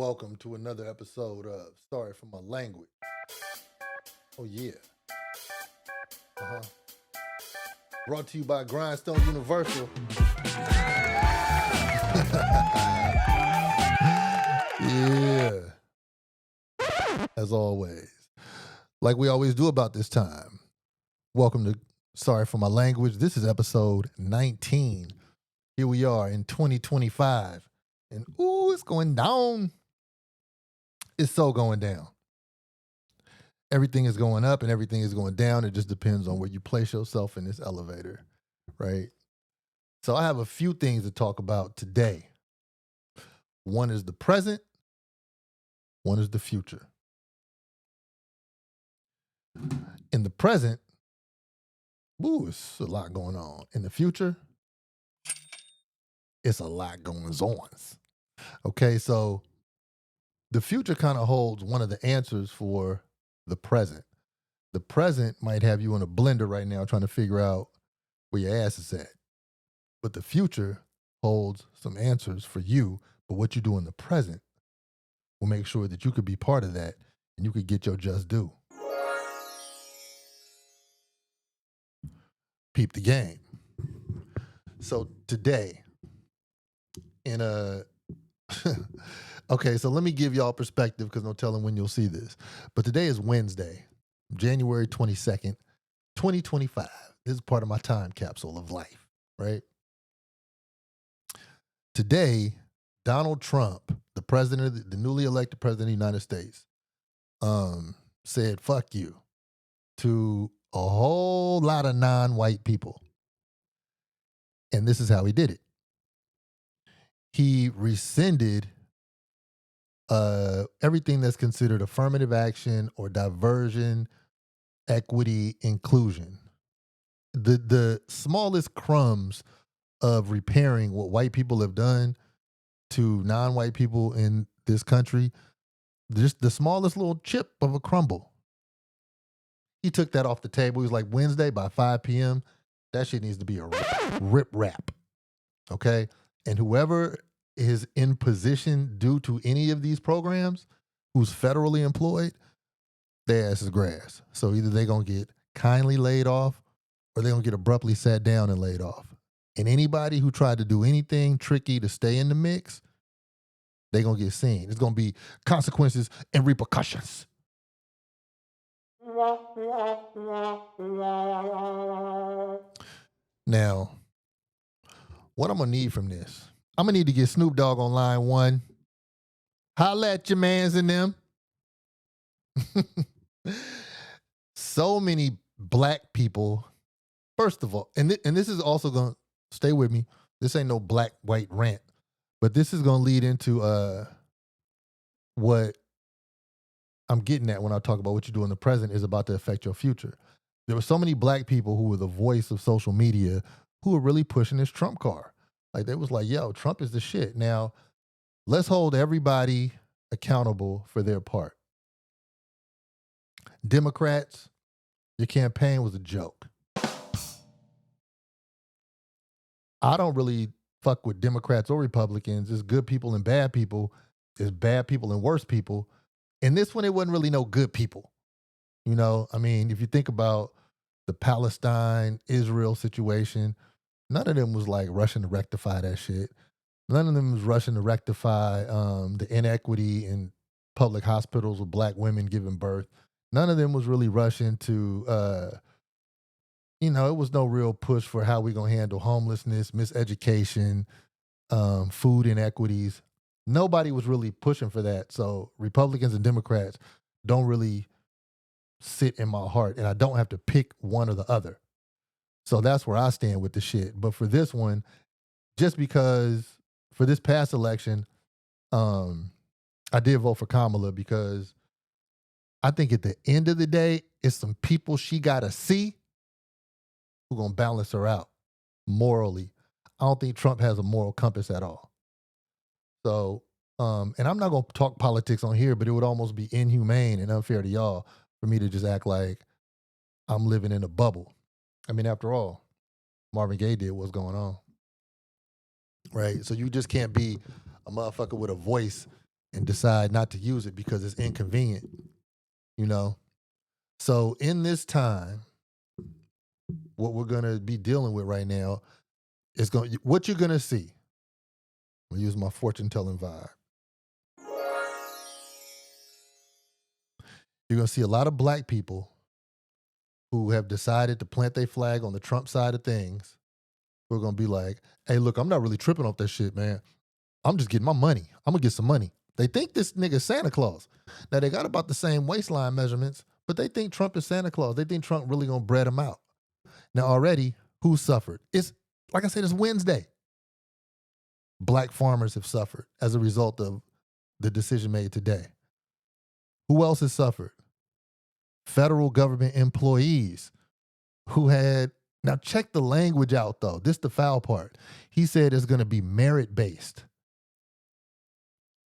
Welcome to another episode of Sorry for My Language. Oh, yeah. Uh huh. Brought to you by Grindstone Universal. Yeah. As always. Like we always do about this time. Welcome to Sorry for My Language. This is episode 19. Here we are in 2025. And ooh, it's going down. It's so going down. Everything is going up and everything is going down. It just depends on where you place yourself in this elevator, right? So I have a few things to talk about today. One is the present, one is the future. In the present, ooh, it's a lot going on. In the future, it's a lot going on. Okay, so the future kind of holds one of the answers for the present. The present might have you in a blender right now trying to figure out where your ass is at. But the future holds some answers for you, but what you do in the present will make sure that you could be part of that and you could get your just due. Peep the game. So today, in a okay, so let me give y'all perspective because no telling when you'll see this. But today is Wednesday, January 22nd, 2025. This is part of my time capsule of life, right? Today, Donald Trump, the president, the newly elected president of the United States, said "fuck you" to a whole lot of non-white people, and this is how he did it. He rescinded everything that's considered affirmative action or diversion, equity, inclusion. The smallest crumbs of repairing what white people have done to non-white people in this country, just the smallest little chip of a crumble. He took that off the table. He was like, Wednesday by 5 p.m., that shit needs to be a rip rap. Okay? And whoever is in position due to any of these programs, who's federally employed, their ass is grass. So either they're going to get kindly laid off or they're going to get abruptly sat down and laid off. And anybody who tried to do anything tricky to stay in the mix, they're going to get seen. It's going to be consequences and repercussions. Now, what I'm going to need from this, I'm going to need to get Snoop Dogg on line one. Holla at your mans in them. So many black people, first of all, and this is also going to, stay with me, this ain't no black-white rant, but this is going to lead into what I'm getting at when I talk about what you do in the present is about to affect your future. There were so many black people who were the voice of social media who were really pushing this Trump car. Like they was like, yo, Trump is the shit. Now, let's hold everybody accountable for their part. Democrats, your campaign was a joke. I don't really fuck with Democrats or Republicans. There's good people and bad people. There's bad people and worse people. In this one, it wasn't really no good people. You know, I mean, if you think about the Palestine-Israel situation, none of them was like rushing to rectify that shit. None of them was rushing to rectify the inequity in public hospitals with black women giving birth. None of them was really rushing to, it was no real push for how we going to handle homelessness, miseducation, food inequities. Nobody was really pushing for that. So Republicans and Democrats don't really sit in my heart, and I don't have to pick one or the other. So that's where I stand with the shit. But for this one, just because for this past election, I did vote for Kamala because I think at the end of the day, it's some people she got to see who going to balance her out morally. I don't think Trump has a moral compass at all. So, and I'm not going to talk politics on here, but it would almost be inhumane and unfair to y'all for me to just act like I'm living in a bubble. I mean, after all, Marvin Gaye did what's going on. Right? So you just can't be a motherfucker with a voice and decide not to use it because it's inconvenient, you know? So in this time, what we're gonna be dealing with right now is what you're gonna see. I'm gonna use my fortune telling vibe. You're gonna see a lot of black people who have decided to plant their flag on the Trump side of things. Who are gonna be like, hey, look, I'm not really tripping off that shit, man. I'm just getting my money. I'm gonna get some money. They think this nigga Santa Claus. Now they got about the same waistline measurements, but they think Trump is Santa Claus. They think Trump really gonna bread them out. Now already, who suffered? It's like I said, it's Wednesday. Black farmers have suffered as a result of the decision made today. Who else has suffered? Federal government employees who had, now check the language out though. This is the foul part. He said it's gonna be merit based.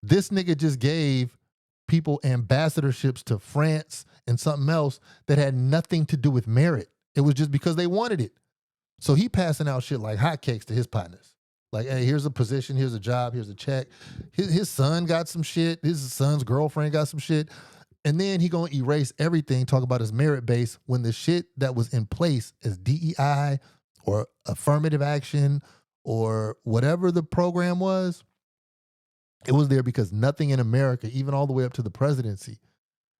This nigga just gave people ambassadorships to France and something else that had nothing to do with merit. It was just because they wanted it. So he passing out shit like hotcakes to his partners. Like, hey, here's a position, here's a job, here's a check. His son got some shit. His son's girlfriend got some shit. And then he gonna erase everything, talk about his merit base when the shit that was in place as DEI or affirmative action or whatever the program was, it was there because nothing in America, even all the way up to the presidency,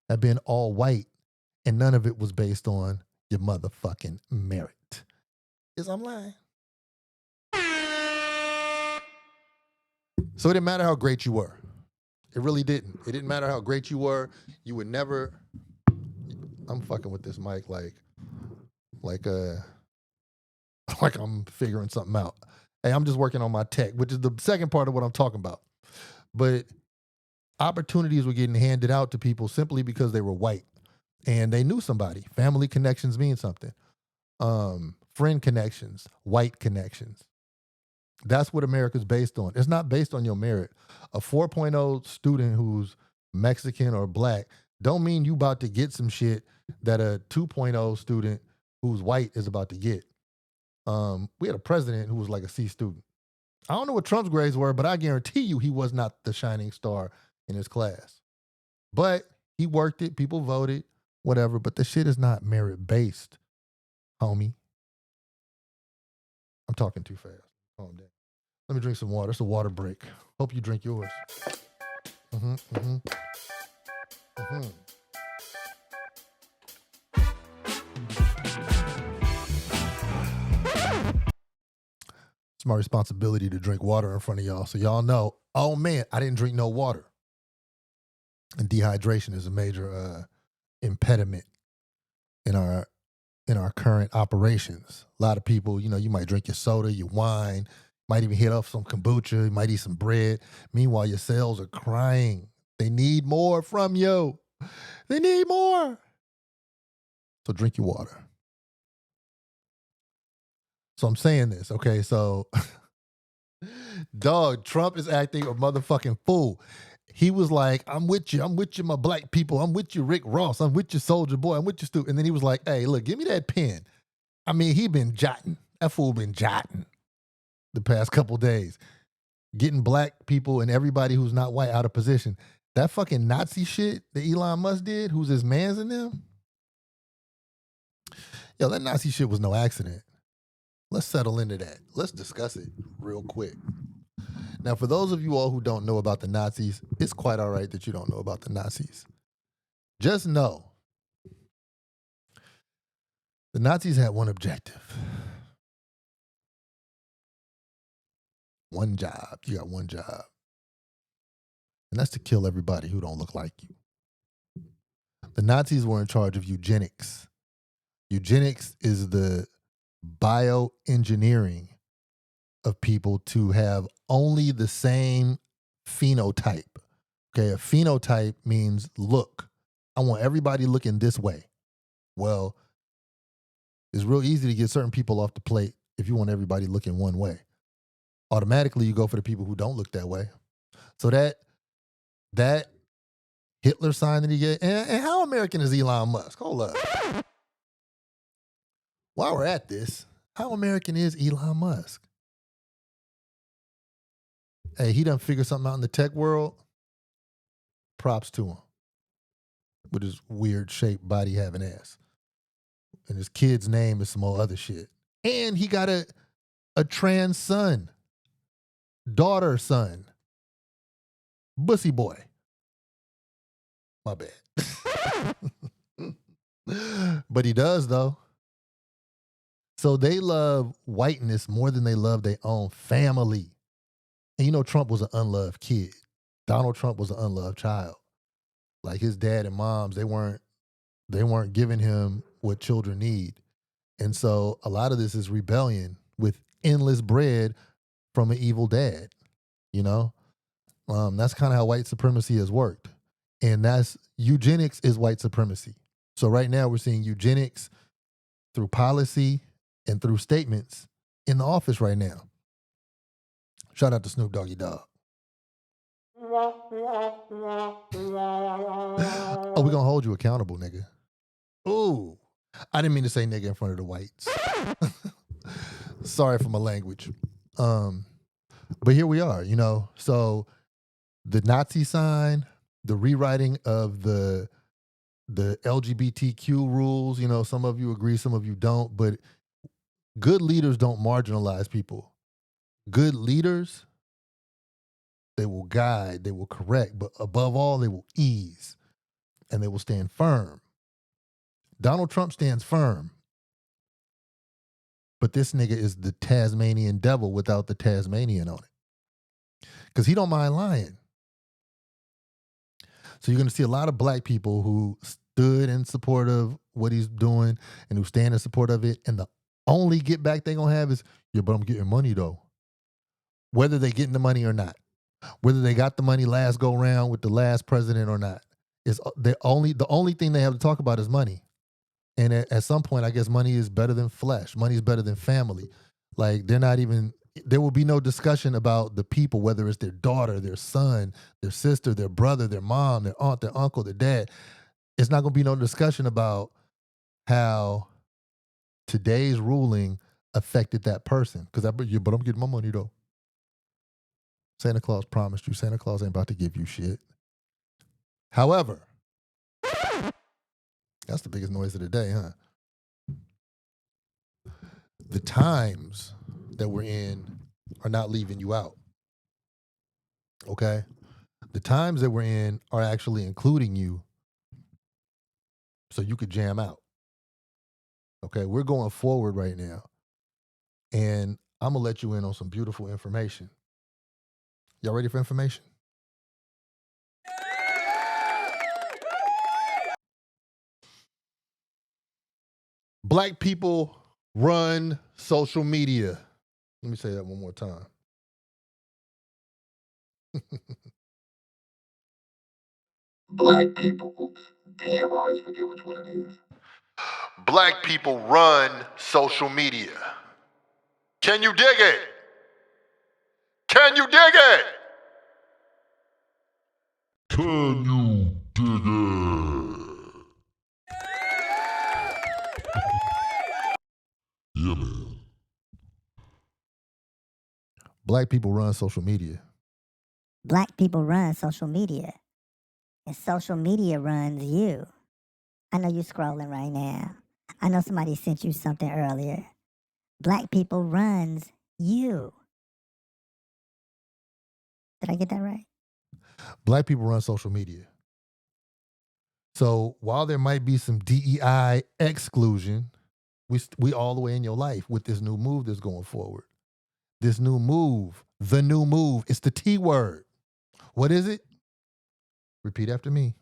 had been all white, and none of it was based on your motherfucking merit. Is I'm lying? So it didn't matter how great you were. It really didn't. It didn't matter how great you were. You would never. I'm fucking with this mic like like I'm figuring something out. Hey, I'm just working on my tech, which is the second part of what I'm talking about. But opportunities were getting handed out to people simply because they were white and they knew somebody. Family connections mean something. Friend connections, white connections. That's what America's based on. It's not based on your merit. A 4.0 student who's Mexican or black don't mean you about to get some shit that a 2.0 student who's white is about to get. We had a president who was like a C student. I don't know what Trump's grades were, but I guarantee you he was not the shining star in his class. But he worked it, people voted, whatever, but the shit is not merit-based, homie. I'm talking too fast. Calm down. Let me drink some water. It's a water break. Hope you drink yours. It's my responsibility to drink water in front of y'all so y'all know, oh man, I didn't drink no water. And dehydration is a major impediment in our current operations. A lot of people, you might drink your soda, your wine, might even hit up some kombucha, you might eat some bread. Meanwhile, your cells are crying. They need more from you. They need more. So drink your water. So I'm saying this, okay? So, dog, Trump is acting a motherfucking fool. He was like, I'm with you, my black people. I'm with you, Rick Ross. I'm with you, Soldier Boy. I'm with you, Stu. And then he was like, hey, look, give me that pen. I mean, he been jotting. That fool been jotting the past couple days. Getting black people and everybody who's not white out of position. That fucking Nazi shit that Elon Musk did, who's his mans in them. Yo, that Nazi shit was no accident. Let's settle into that. Let's discuss it real quick. Now, for those of you all who don't know about the Nazis, it's quite all right that you don't know about the Nazis. Just know the Nazis had one objective. One job. You got one job. And that's to kill everybody who don't look like you. The Nazis were in charge of eugenics. Eugenics is the bioengineering of people to have only the same phenotype. Okay, a phenotype means look. I want everybody looking this way. Well, it's real easy to get certain people off the plate if you want everybody looking one way. Automatically, you go for the people who don't look that way. So that Hitler sign that he get, and how American is Elon Musk? Hold up. While we're at this, how American is Elon Musk? Hey, he done figured something out in the tech world Props to him with his weird shaped body having ass. And his kid's name is some old other shit. And he got a trans son, daughter son, bussy boy. My bad. But he does, though. So they love whiteness more than they love their own family. And you know, Trump was an unloved kid. Donald Trump was an unloved child. Like his dad and moms, they weren't giving him what children need. And so a lot of this is rebellion with endless bread from an evil dad, you know? That's kind of how white supremacy has worked. And that's eugenics is white supremacy. So right now we're seeing eugenics through policy and through statements in the office right now. Shout out to Snoop Doggy Dogg. Oh, we're gonna hold you accountable, nigga. Ooh. I didn't mean to say nigga in front of the whites. Sorry for my language. But here we are, you know. So the Nazi sign, the rewriting of the LGBTQ rules, you know, some of you agree, some of you don't, but good leaders don't marginalize people. Good leaders, they will guide, they will correct, but above all, they will ease and they will stand firm. Donald Trump stands firm. But this nigga is the Tasmanian devil without the Tasmanian on it. Because he don't mind lying. So you're going to see a lot of black people who stood in support of what he's doing and who stand in support of it. And the only get back they're going to have is, yeah, but I'm getting money though. Whether they getting the money or not. Whether they got the money last go round with the last president or not. Is the only thing they have to talk about is money. And at some point, I guess money is better than flesh. Money is better than family. Like there will be no discussion about the people, whether it's their daughter, their son, their sister, their brother, their mom, their aunt, their uncle, their dad. It's not going to be no discussion about how today's ruling affected that person. But I'm getting my money though. Santa Claus promised you. Santa Claus ain't about to give you shit. However, that's the biggest noise of the day, huh? The times that we're in are not leaving you out. Okay? The times that we're in are actually including you so you could jam out. Okay? We're going forward right now. And I'm going to let you in on some beautiful information. Y'all ready for information? Black people run social media. Let me say that one more time. Black people. Damn, I always forget which one it is. Black people run social media. Can you dig it? Can you dig it? Can you dig it? Yeah, man. Black people run social media. Black people run social media. And social media runs you. I know you're scrolling right now. I know somebody sent you something earlier. Black people runs you. Did I get that right? Black people run social media. So while there might be some DEI exclusion, we all the way in your life with this new move that's going forward. This new move, the new move, it's the T word. What is it? Repeat after me.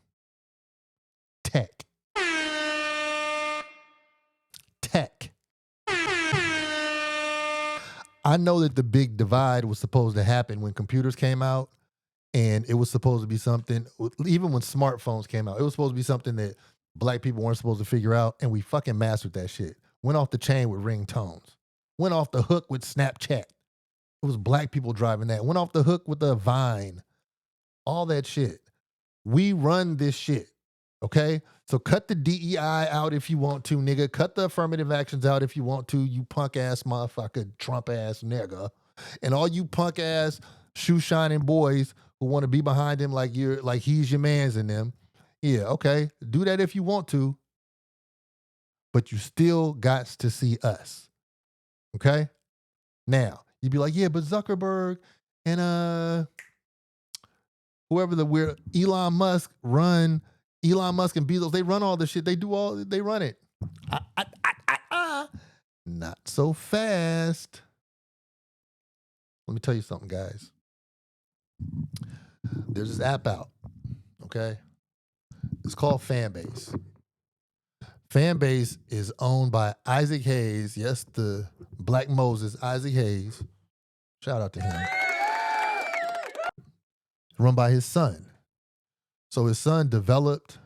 Tech. Tech. I know that the big divide was supposed to happen when computers came out, and it was supposed to be something, even when smartphones came out, it was supposed to be something that black people weren't supposed to figure out, and we fucking mastered that shit. Went off the chain with ringtones. Went off the hook with Snapchat. It was black people driving that. Went off the hook with the Vine. All that shit. We run this shit. Okay? So cut the DEI out if you want to, nigga. Cut the affirmative actions out if you want to, you punk ass motherfucker, Trump ass nigga. And all you punk ass shoe shining boys who want to be behind him like he's your man's in them. Yeah, okay. Do that if you want to, but you still got to see us. Okay? Now, you'd be like, yeah, but Zuckerberg and whoever the weird Elon Musk and Bezos, they run all this shit. They run it. Not so fast. Let me tell you something, guys. There's this app out, okay? It's called Fanbase. Fanbase is owned by Isaac Hayes. Yes, the Black Moses, Isaac Hayes. Shout out to him. Run by his son. So his son developed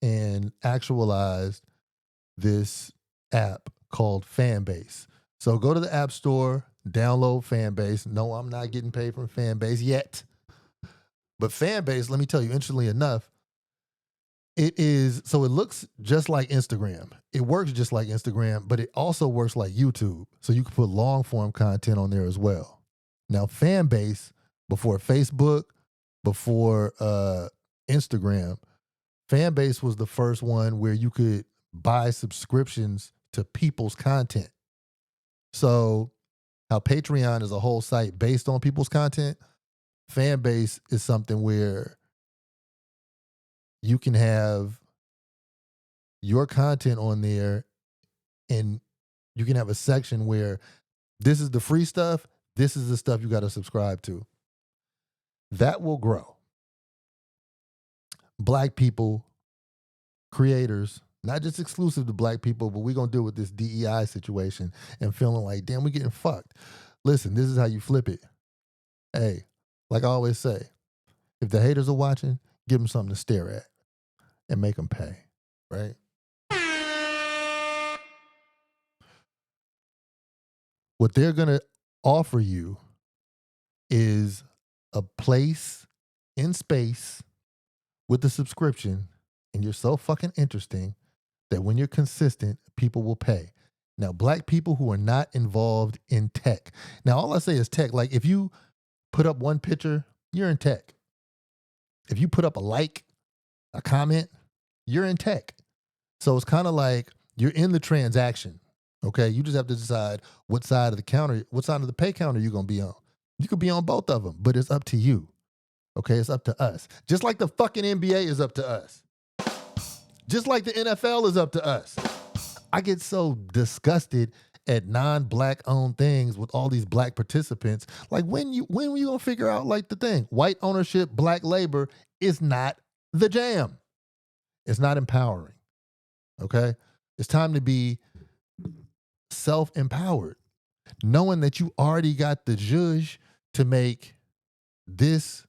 and actualized this app called Fanbase. So go to the App Store, download Fanbase. No, I'm not getting paid from Fanbase yet. But Fanbase, let me tell you, interestingly enough, it looks just like Instagram. It works just like Instagram, but it also works like YouTube. So you can put long form content on there as well. Now, Fanbase, before Facebook, before Instagram, Fanbase was the first one where you could buy subscriptions to people's content. So how Patreon is a whole site based on people's content, Fanbase is something where you can have your content on there and you can have a section where this is the free stuff, this is the stuff you got to subscribe to. That will grow. Black people, creators, not just exclusive to black people, but we're going to deal with this DEI situation and feeling like, damn, we're getting fucked. Listen, this is how you flip it. Hey, like I always say, if the haters are watching, give them something to stare at and make them pay, right? What they're going to offer you is a place in space with a subscription, and you're so fucking interesting that when you're consistent, people will pay. Now, black people who are not involved in tech. Now, all I say is tech. Like, if you put up one picture, you're in tech. If you put up a comment, you're in tech. So it's kind of like you're in the transaction, okay? You just have to decide what side of the pay counter you're going to be on. You could be on both of them, but it's up to you, okay? It's up to us. Just like the fucking NBA is up to us. Just like the NFL is up to us. I get so disgusted at non-black owned things with all these black participants. Like when were you gonna figure out like the thing? White ownership, black labor is not the jam. It's not empowering. Okay? It's time to be self-empowered. Knowing that you already got the zhuzh to make this,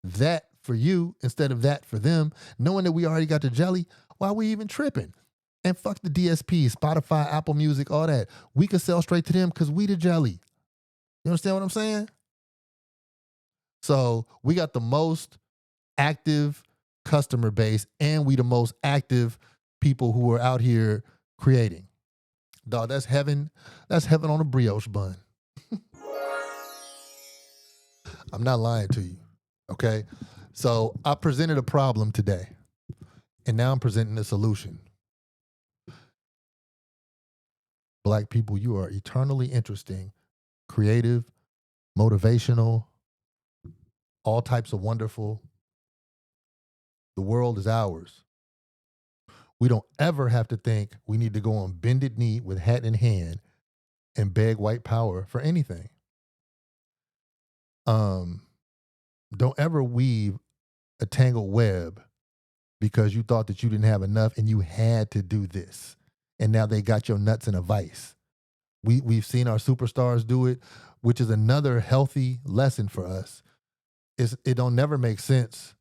that for you instead of that for them. Knowing that we already got the jelly, why are we even tripping? And fuck the DSP, Spotify, Apple Music, all that. We could sell straight to them because we the jelly. You understand what I'm saying? So we got the most active customer base and we the most active people who are out here creating. Dog, that's heaven. That's heaven on a brioche bun. I'm not lying to you, okay? So I presented a problem today, and now I'm presenting a solution. Black people, you are eternally interesting, creative, motivational, all types of wonderful. The world is ours. We don't ever have to think we need to go on bended knee with hat in hand and beg white power for anything. Don't ever weave a tangled web because you thought that you didn't have enough and you had to do this. And now they got your nuts in a vice. We've seen our superstars do it, which is another healthy lesson for us. It don't never make sense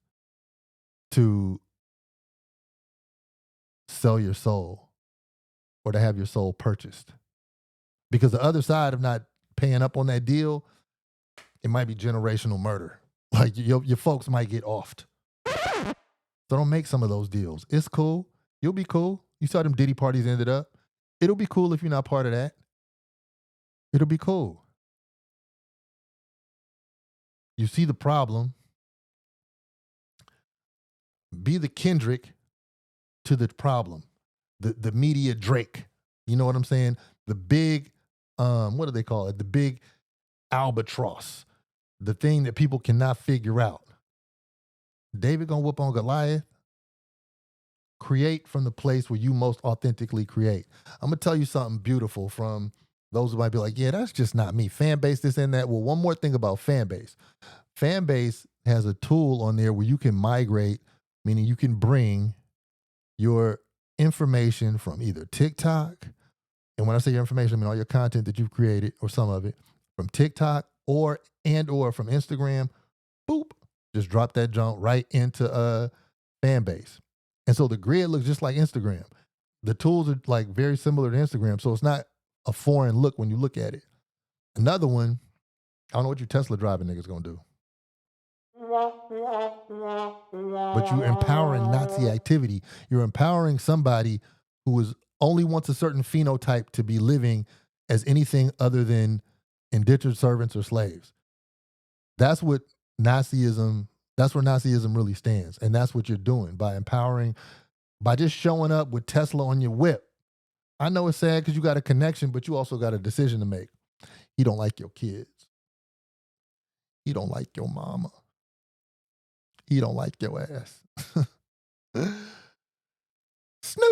to sell your soul or to have your soul purchased. Because the other side of not paying up on that deal, it might be generational murder. Like your folks might get offed. So don't make some of those deals. It's cool. You'll be cool. You saw them Diddy parties ended up. It'll be cool if you're not part of that. It'll be cool. You see the problem. Be the Kendrick to the problem. The media Drake. You know what I'm saying? The big, what do they call it? The big albatross. The thing that people cannot figure out. David gonna whoop on Goliath. Create from the place where you most authentically create. I'm gonna tell you something beautiful from those who might be like, yeah, that's just not me. Fan base, this and that. Well, one more thing about fan base. Fan base has a tool on there where you can migrate, meaning you can bring your information from either TikTok, and when I say your information, I mean all your content that you've created or some of it from TikTok or from Instagram. Boop, just drop that junk right into fan base. And so the grid looks just like Instagram. The tools are like very similar to Instagram, so it's not a foreign look when you look at it. Another one, I don't know what your Tesla driving niggas gonna do. But you're empowering Nazi activity. You're empowering somebody who only wants a certain phenotype to be living as anything other than indentured servants or slaves. That's what Nazism, that's where Nazism really stands. And that's what you're doing by empowering, by just showing up with Tesla on your whip. I know it's sad because you got a connection, but you also got a decision to make. He don't like your kids. He don't like your mama. He don't like your ass. Snoop.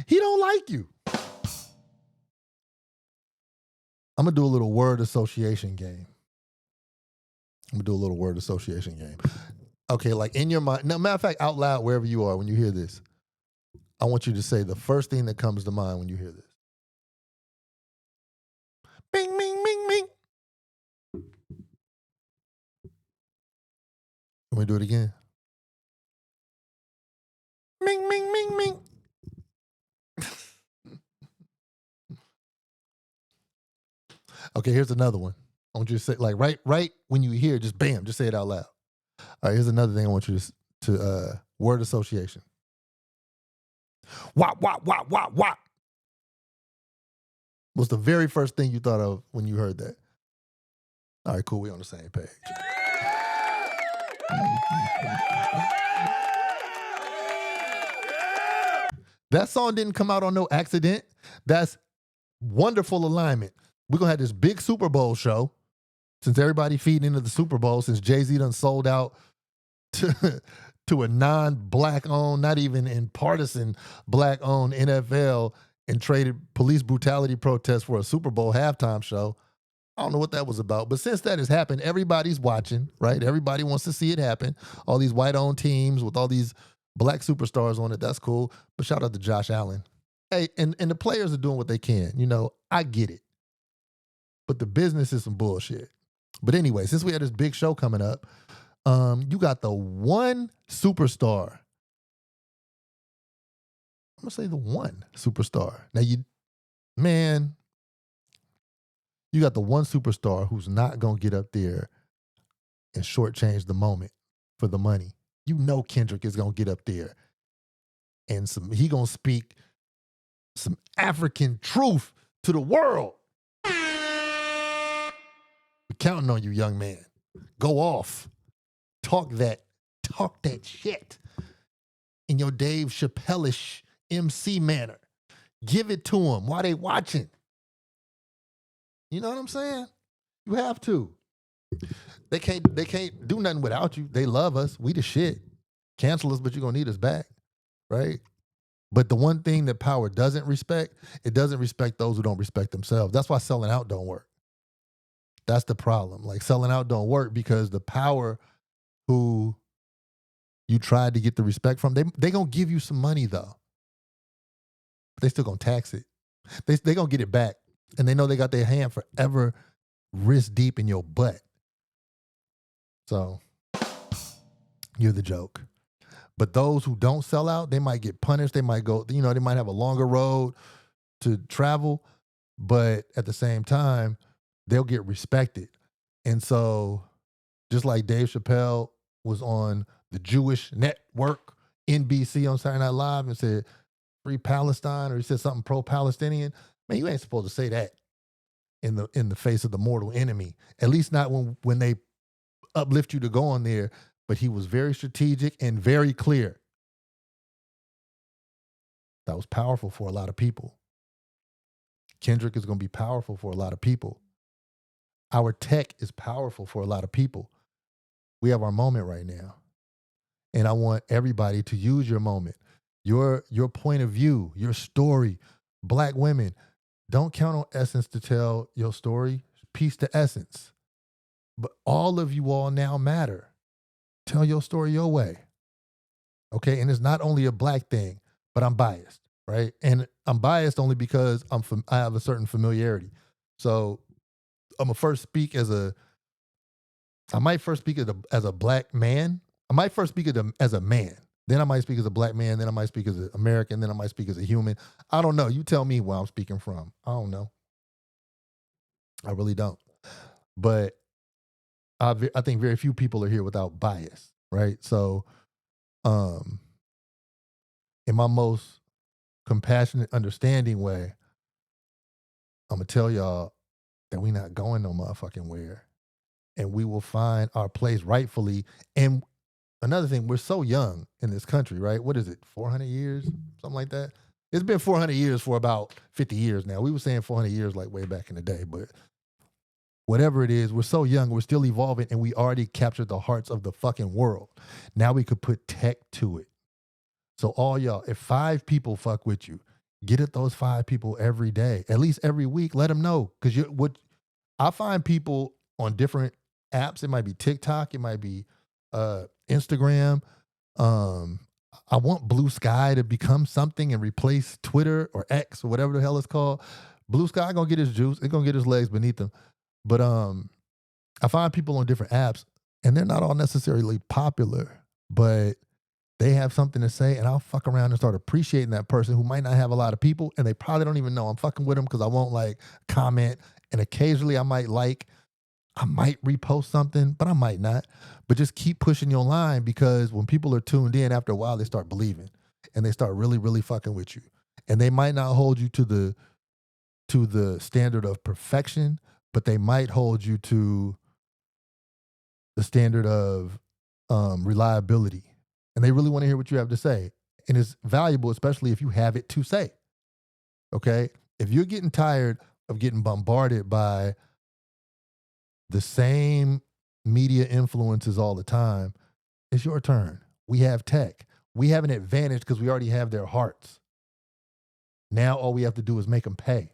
He don't like you. I'm going to do a little word association game. Okay, like in your mind. Now, matter of fact, out loud, wherever you are, when you hear this, I want you to say the first thing that comes to mind when you hear this. Bing, bing, bing, bing. Let me do it again. Bing, bing, bing, bing. Okay, here's another one. I want you to say, like, right when you hear, just bam, just say it out loud. All right, here's another thing I want you to word association. Wop, wop, wop, wop, wop. What's the very first thing you thought of when you heard that? All right, cool. We on the same page. That song didn't come out on no accident. That's wonderful alignment. We're going to have this big Super Bowl show. Since everybody feeding into the Super Bowl, since Jay-Z done sold out to a non-black owned, not even in partisan black owned NFL and traded police brutality protests for a Super Bowl halftime show. I don't know what that was about. But since that has happened, everybody's watching, right? Everybody wants to see it happen. All these white-owned teams with all these black superstars on it. That's cool. But shout out to Josh Allen. Hey, and the players are doing what they can. You know, I get it. But the business is some bullshit. But anyway, since we had this big show coming up, you got the one superstar. I'm going to say the one superstar. Now, you got the one superstar who's not going to get up there and shortchange the moment for the money. You know Kendrick is going to get up there and he going to speak some African truth to the world. We're counting on you, young man. Go off. Talk that shit in your Dave Chappelle-ish MC manner. Give it to them while they watching. You know what I'm saying? You have to. They can't do nothing without you. They love us. We the shit. Cancel us, but you're gonna need us back, right? But the one thing that power doesn't respect, it doesn't respect those who don't respect themselves. That's why selling out don't work. That's the problem. Like selling out don't work because the power who you tried to get the respect from, they gonna give you some money though. But they still gonna tax it. They gonna get it back. And they know they got their hand forever wrist deep in your butt. So you're the joke. But those who don't sell out, they might get punished. They might go, they might have a longer road to travel. But at the same time, they'll get respected. And so just like Dave Chappelle was on the Jewish network, NBC on Saturday Night Live and said, free Palestine, or he said something pro-Palestinian, man, you ain't supposed to say that in the face of the mortal enemy. At least not when they uplift you to go on there. But he was very strategic and very clear. That was powerful for a lot of people. Kendrick is going to be powerful for a lot of people. Our tech is powerful for a lot of people. We have our moment right now. And I want everybody to use your moment, your point of view, your story. Black women, don't count on Essence to tell your story. Peace to Essence. But all of you all now matter. Tell your story your way. Okay? And it's not only a black thing, but I'm biased, right? And I'm biased only because I have a certain familiarity. So I'm gonna first speak I might first speak as a black man. I might first speak as a man. Then I might speak as a black man. Then I might speak as an American. Then I might speak as a human. I don't know. You tell me where I'm speaking from. I don't know. I really don't. But I think very few people are here without bias, right? So, in my most compassionate, understanding way, I'm gonna tell y'all that we not going no motherfucking where, and we will find our place rightfully. And another thing, we're so young in this country, right? What is it, 400 years? Something like that? It's been 400 years for about 50 years now. We were saying 400 years like way back in the day, but whatever it is, we're so young, we're still evolving, and we already captured the hearts of the fucking world. Now we could put tech to it. So all y'all, if 5 people fuck with you, get at those 5 people every day, at least every week. Let them know, because I find people on different apps. It might be TikTok, it might be Instagram. I want Blue Sky to become something and replace Twitter or X or whatever the hell it's called. Blue Sky gonna get his juice. It's gonna get his legs beneath him. But I find people on different apps, and they're not all necessarily popular, but they have something to say, and I'll fuck around and start appreciating that person who might not have a lot of people, and they probably don't even know I'm fucking with them, because I won't like comment, and occasionally I might repost something, but I might not. But just keep pushing your line, because when people are tuned in, after a while, they start believing, and they start really, really fucking with you. And they might not hold you to the standard of perfection, but they might hold you to the standard of reliability. And they really want to hear what you have to say. And it's valuable, especially if you have it to say. Okay? If you're getting tired of getting bombarded by the same media influences all the time, it's your turn. We have tech. We have an advantage because we already have their hearts. Now all we have to do is make them pay.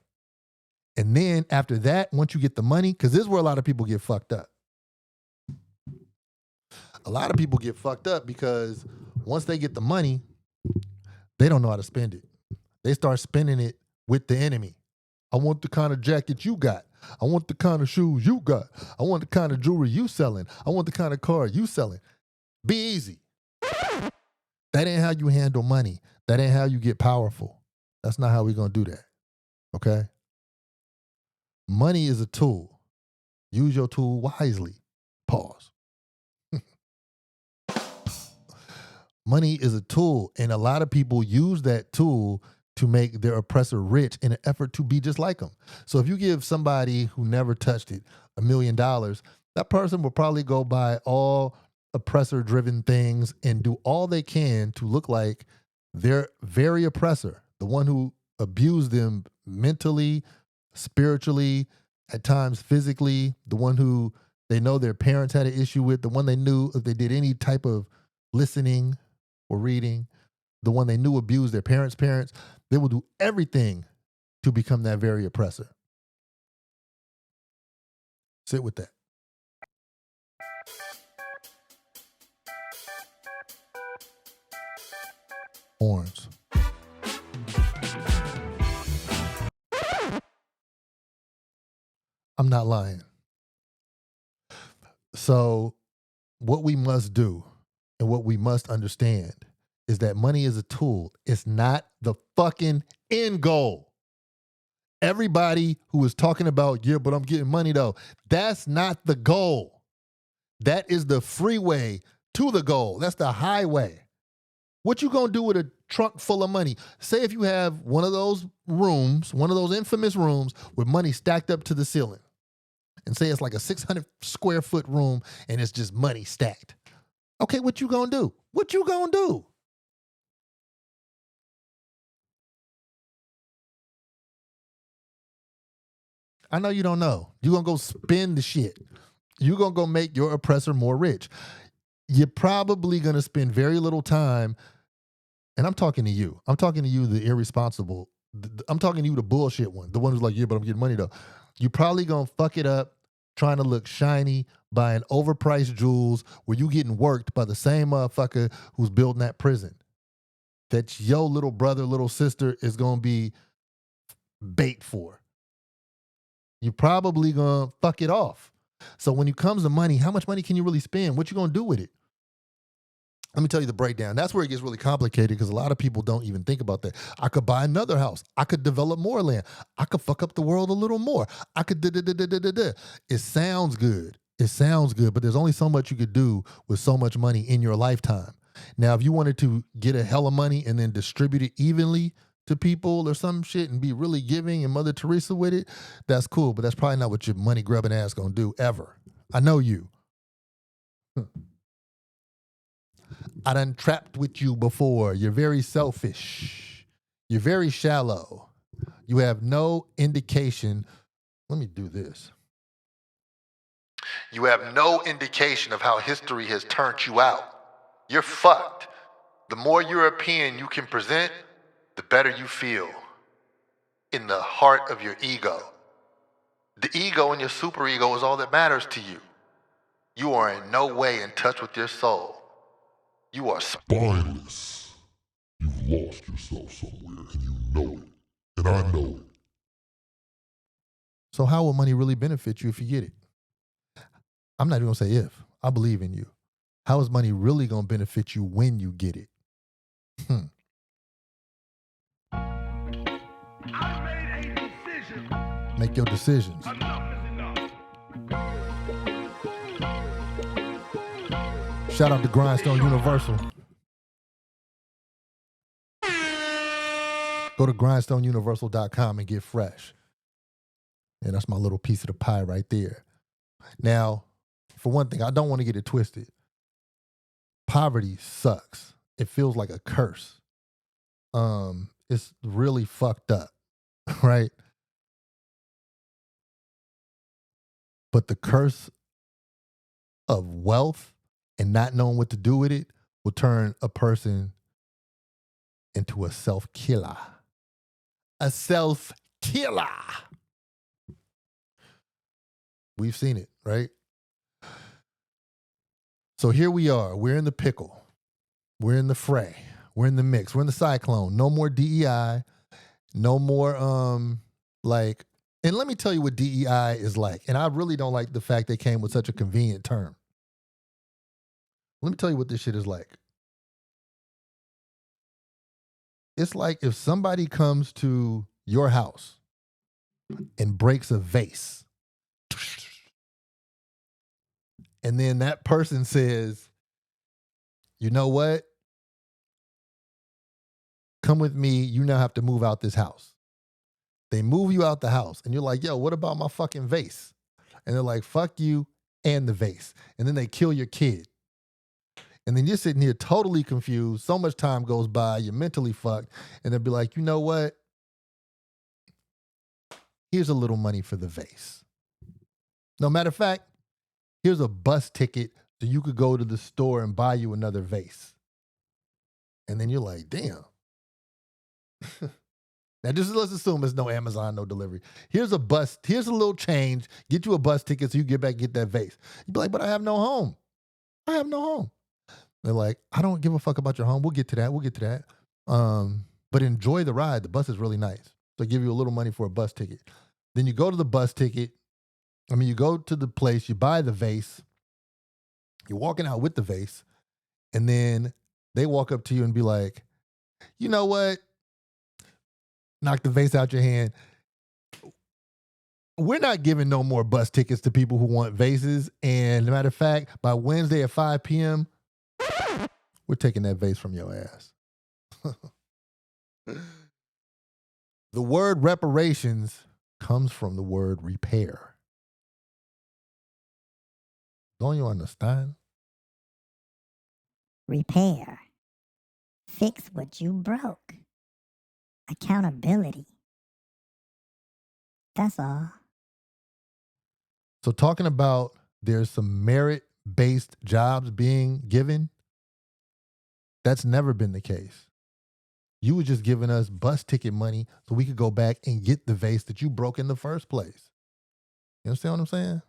And then after that, once you get the money, because this is where a lot of people get fucked up. A lot of people get fucked up because once they get the money, they don't know how to spend it. They start spending it with the enemy. I want the kind of jacket you got. I want the kind of shoes you got. I want the kind of jewelry you selling. I want the kind of car you selling. Be easy. That ain't how you handle money. That ain't how you get powerful. That's not how we're going to do that. Okay? Money is a tool. Use your tool wisely. Pause. Money is a tool, and a lot of people use that tool to make their oppressor rich in an effort to be just like them. So if you give somebody who never touched it $1 million, that person will probably go buy all oppressor-driven things and do all they can to look like their very oppressor, the one who abused them mentally, spiritually, at times physically, the one who they know their parents had an issue with, the one they knew if they did any type of listening or reading, the one they knew abused their parents' parents. They will do everything to become that very oppressor. Sit with that. Horns. I'm not lying. So what we must do and what we must understand is that money is a tool. It's not the fucking end goal. Everybody who is talking about, yeah, but I'm getting money though, that's not the goal. That is the freeway to the goal. That's the highway. What you gonna do with a trunk full of money? Say if you have one of those rooms, one of those infamous rooms with money stacked up to the ceiling, and say it's like a 600 square foot room and it's just money stacked. Okay, what you gonna do? What you gonna do? I know you don't know. You gonna go spend the shit. You gonna go make your oppressor more rich. You're probably gonna spend very little time. And I'm talking to you. I'm talking to you, the irresponsible. I'm talking to you, the bullshit one. The one who's like, yeah, but I'm getting money though. You probably gonna fuck it up trying to look shiny, buying overpriced jewels where you getting worked by the same motherfucker who's building that prison. That your little brother, little sister is gonna be bait for. You're probably gonna fuck it off. So when it comes to money, how much money can you really spend? What you gonna do with it? Let me tell you the breakdown. That's where it gets really complicated because a lot of people don't even think about that. I could buy another house. I could develop more land. I could fuck up the world a little more. I could da-da-da-da-da-da. It sounds good. It sounds good, but there's only so much you could do with so much money in your lifetime. Now, if you wanted to get a hell of money and then distribute it evenly to people or some shit and be really giving and Mother Teresa with it, that's cool, but that's probably not what your money grubbing ass gonna do ever. I know you. I done trapped with you before. You're very selfish. You're very shallow. You have no indication. Let me do this. You have no indication of how history has turned you out. You're fucked. The more European you can present, the better you feel in the heart of your ego. The ego and your superego is all that matters to you. You are in no way in touch with your soul. You are spineless. You've lost yourself somewhere and you know it. And I know it. So how will money really benefit you if you get it? I'm not even gonna say if. I believe in you. How is money really gonna benefit you when you get it? I made a decision. Make your decisions. Enough is enough. Shout out to Grindstone Universal. Go to grindstoneuniversal.com and get fresh. And that's my little piece of the pie right there. Now, for one thing, I don't want to get it twisted. Poverty sucks. It feels like a curse. It's really fucked up, right? But the curse of wealth and not knowing what to do with it will turn a person into a self-killer. A self-killer. We've seen it, right? So here we are. We're in the pickle. We're in the fray. We're in the mix. We're in the cyclone. No more DEI. No more, and let me tell you what DEI is like. And I really don't like the fact they came with such a convenient term. Let me tell you what this shit is like. It's like if somebody comes to your house and breaks a vase, and then that person says, you know what? Come with me. You now have to move out this house. They move you out the house, and you're like, yo, what about my fucking vase? And they're like, fuck you and the vase. And then they kill your kid. And then you're sitting here totally confused. So much time goes by. You're mentally fucked. And they'll be like, you know what? Here's a little money for the vase. No matter of fact, here's a bus ticket so you could go to the store and buy you another vase. And then you're like, damn. Now, just let's assume it's no Amazon, no delivery. Here's a little change. Get you a bus ticket so you get back and get that vase. You'd be like, but I have no home. I have no home. They're like, I don't give a fuck about your home. We'll get to that. But enjoy the ride. The bus is really nice. So give you a little money for a bus ticket. Then you go to the bus ticket. You go to the place, you buy the vase. You're walking out with the vase. And then they walk up to you and be like, you know what? Knock the vase out your hand. We're not giving no more bus tickets to people who want vases. And as a matter of fact, by Wednesday at 5 p.m., we're taking that vase from your ass. The word reparations comes from the word repair. Don't you understand? Repair. Fix what you broke. Accountability. That's all. So talking about there's some merit-based jobs being given, that's never been the case. You were just giving us bus ticket money so we could go back and get the vase that you broke in the first place. You understand what I'm saying?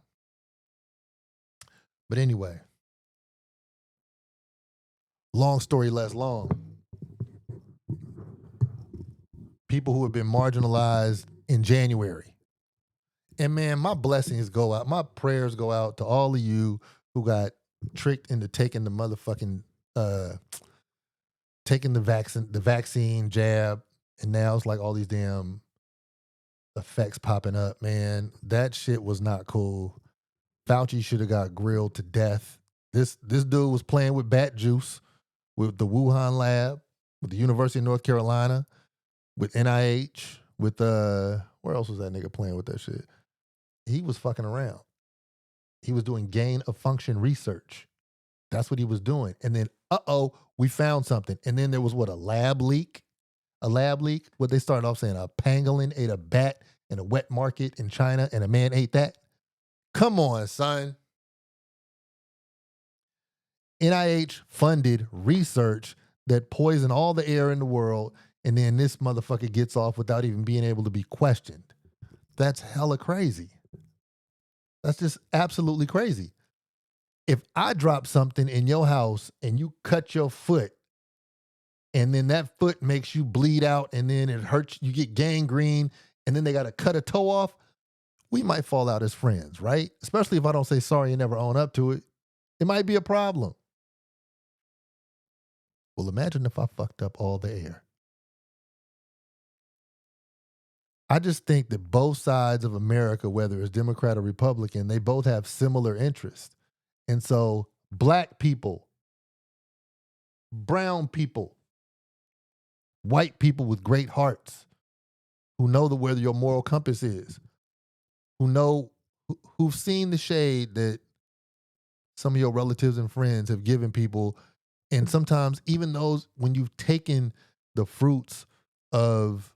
But anyway, long story less long. People who have been marginalized in January. And man, my blessings go out, my prayers go out to all of you who got tricked into taking the motherfucking taking the vaccine jab, and now it's like all these damn effects popping up, man. That shit was not cool. Fauci should have got grilled to death. This dude was playing with bat juice with the Wuhan lab, with the University of North Carolina, with NIH, with where else was that nigga playing with that shit? He was fucking around. He was doing gain of function research. That's what he was doing. And then, we found something. And then there was a lab leak? A lab leak? What they started off saying, a pangolin ate a bat in a wet market in China and a man ate that? Come on, son. NIH funded research that poisoned all the air in the world, and then this motherfucker gets off without even being able to be questioned. That's hella crazy. That's just absolutely crazy. If I drop something in your house and you cut your foot, and then that foot makes you bleed out, and then it hurts, you get gangrene, and then they got to cut a toe off, we might fall out as friends, right? Especially if I don't say sorry and never own up to it. It might be a problem. Well, imagine if I fucked up all the air. I just think that both sides of America, whether it's Democrat or Republican, they both have similar interests. And so black people, brown people, white people with great hearts who know where your moral compass is, who've seen the shade that some of your relatives and friends have given people. And sometimes even those, when you've taken the fruits of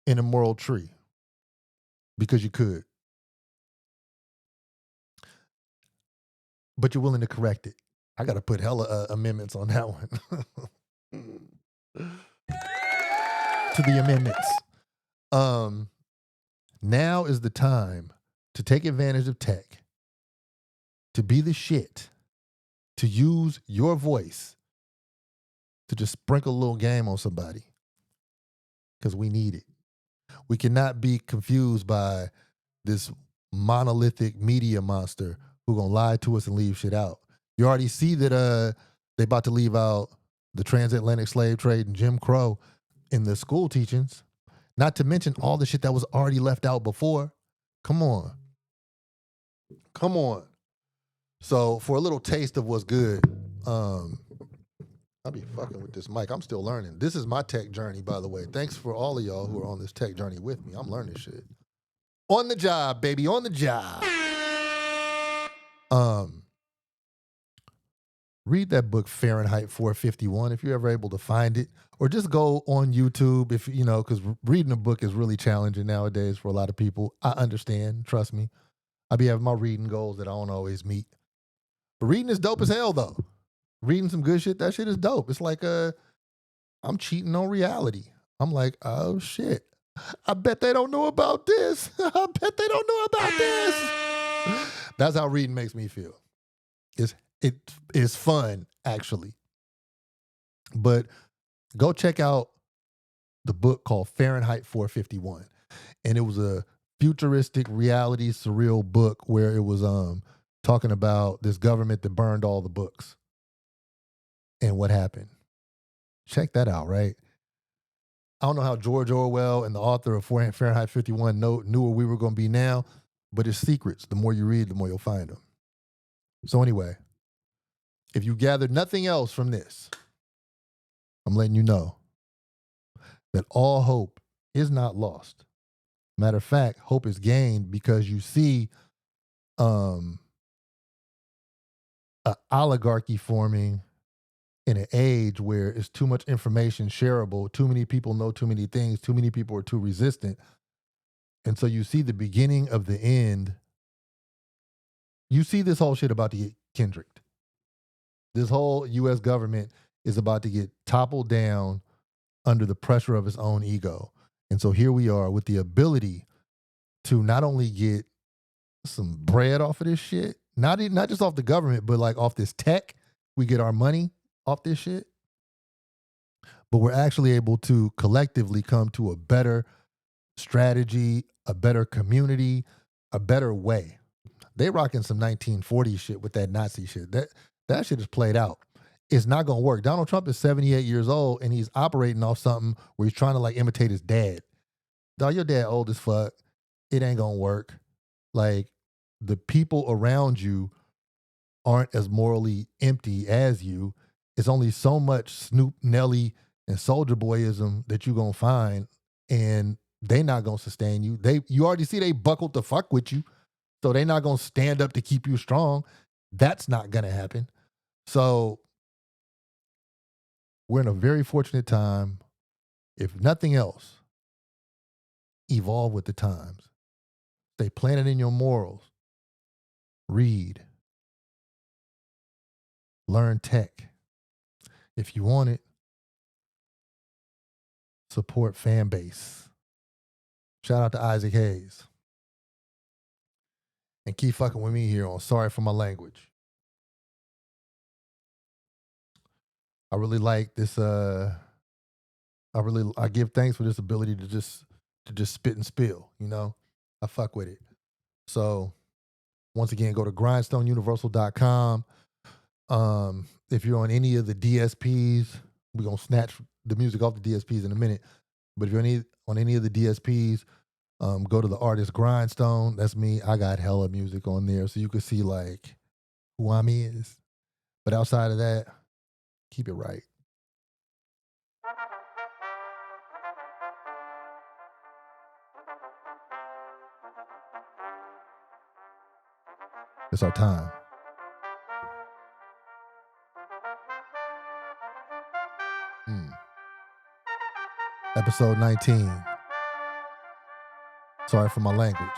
an immoral tree because you could, but you're willing to correct it. I got to put hella amendments on that one. To the amendments. Now is the time to take advantage of tech, to be the shit, to use your voice to just sprinkle a little game on somebody, because we need it. We cannot be confused by this monolithic media monster who gonna lie to us and leave shit out. You already see that they about to leave out the transatlantic slave trade and Jim Crow in the school teachings, not to mention all the shit that was already left out before. Come on. So for a little taste of what's good, I'll be fucking with this mic. I'm still learning. This is my tech journey, by the way. Thanks for all of y'all who are on this tech journey with me. I'm learning shit. On the job, baby, on the job. Read that book, Fahrenheit 451, if you're ever able to find it, or just go on YouTube if you know, because reading a book is really challenging nowadays for a lot of people. I understand, trust me. I be having my reading goals that I don't always meet. But reading is dope as hell, though. Reading some good shit, that shit is dope. It's like I'm cheating on reality. I'm like, oh shit. I bet they don't know about this. I bet they don't know about this. That's how reading makes me feel. It is fun, actually. But go check out the book called Fahrenheit 451. And it was a futuristic reality surreal book where it was talking about this government that burned all the books and what happened. Check that out, right? I don't know how George Orwell and the author of Fahrenheit 51 knew where we were going to be now, but it's secrets. The more you read, the more you'll find them. So anyway, if you gather nothing else from this, I'm letting you know that all hope is not lost. Matter of fact, hope is gained because you see an oligarchy forming in an age where it's too much information shareable, too many people know too many things, too many people are too resistant. And so you see the beginning of the end. You see this whole shit about to get Kendricked. This whole US government is about to get toppled down under the pressure of its own ego. And so here we are with the ability to not only get some bread off of this shit, not just off the government, but like off this tech. We get our money off this shit. But we're actually able to collectively come to a better strategy, a better community, a better way. They rocking some 1940s shit with that Nazi shit. That shit is played out. It's not gonna work. Donald Trump is 78 years old and he's operating off something where he's trying to like imitate his dad. Dog, your dad old as fuck. It ain't gonna work. Like the people around you aren't as morally empty as you. It's only so much Snoop, Nelly, and Soldier Boyism that you gonna find, and they not gonna sustain you. You already see they buckled the fuck with you, so they not gonna stand up to keep you strong. That's not gonna happen. So we're in a very fortunate time. If nothing else, evolve with the times. Stay planted in your morals. Read. Learn tech. If you want it, support fan base. Shout out to Isaac Hayes. And keep fucking with me here on Sorry for My Language. I really like this. I give thanks for this ability to just spit and spill. You know, I fuck with it. So once again, go to grindstoneuniversal.com. If you're on any of the DSPs, we're gonna snatch the music off the DSPs in a minute. But if you're on any of the DSPs, go to the artist Grindstone. That's me. I got hella music on there, so you can see like who I'm is. But outside of that, keep it right. It's our time. Episode 19. Sorry for my language.